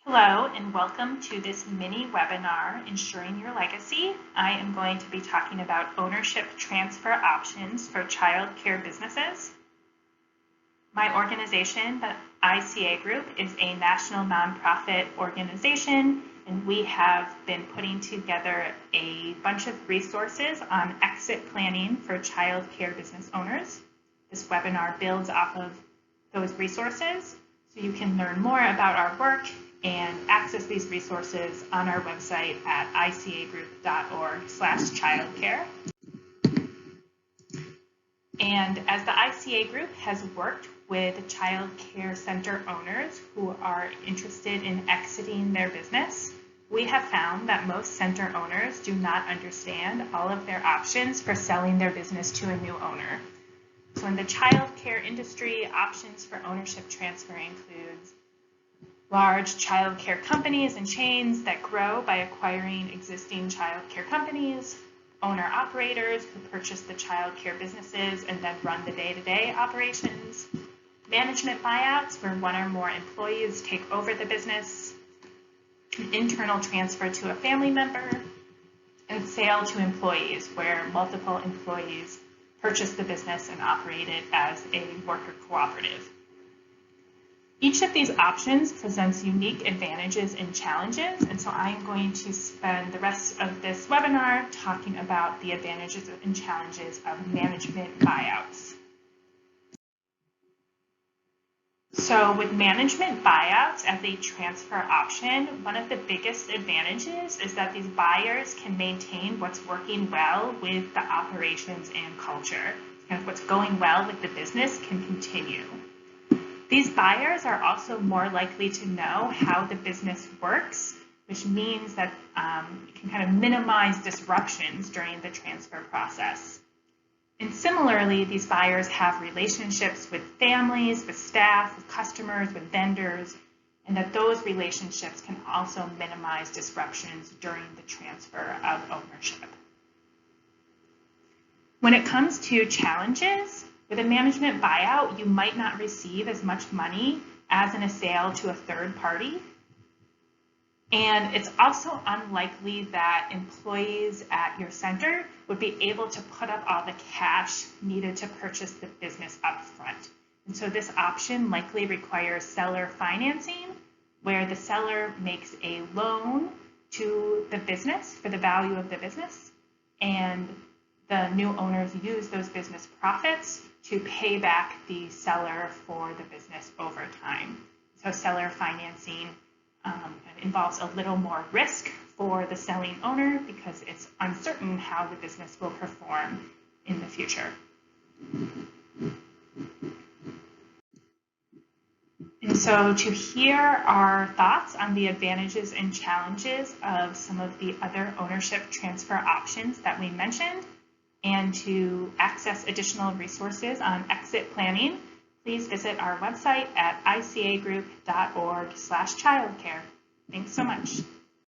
Hello and welcome to this mini webinar, Ensuring Your Legacy. I am going to be talking about ownership transfer options for child care businesses. My organization, the ICA Group, is a national nonprofit organization, and we have been putting together a bunch of resources on exit planning for child care business owners. This webinar builds off of those resources, so you can learn more about our work and access these resources on our website at icagroup.org/childcare. And as the ICA Group has worked with child care center owners who are interested in exiting their business, we have found that most center owners do not understand all of their options for selling their business to a new owner. So in the child care industry, options for ownership transfer includes large child care companies and chains that grow by acquiring existing child care companies, owner-operators who purchase the child care businesses and then run the day-to-day operations, management buyouts where one or more employees take over the business, an internal transfer to a family member, and sale to employees where multiple employees purchase the business and operate it as a worker cooperative. Each of these options presents unique advantages and challenges, and so I'm going to spend the rest of this webinar talking about the advantages and challenges of management buyouts. So with management buyouts as a transfer option, one of the biggest advantages is that these buyers can maintain what's working well with the operations and culture. And what's going well with the business can continue. These buyers are also more likely to know how the business works, which means that it can kind of minimize disruptions during the transfer process. And similarly, these buyers have relationships with families, with staff, with customers, with vendors, and that those relationships can also minimize disruptions during the transfer of ownership. When it comes to challenges, with a management buyout, you might not receive as much money as in a sale to a third party. And it's also unlikely that employees at your center would be able to put up all the cash needed to purchase the business up front. And so this option likely requires seller financing, where the seller makes a loan to the business for the value of the business, and the new owners use those business profits to pay back the seller for the business over time. So seller financing involves a little more risk for the selling owner because it's uncertain how the business will perform in the future. And so to hear our thoughts on the advantages and challenges of some of the other ownership transfer options that we mentioned, and to access additional resources on exit planning, please visit our website at icagroup.org/childcare. Thanks so much.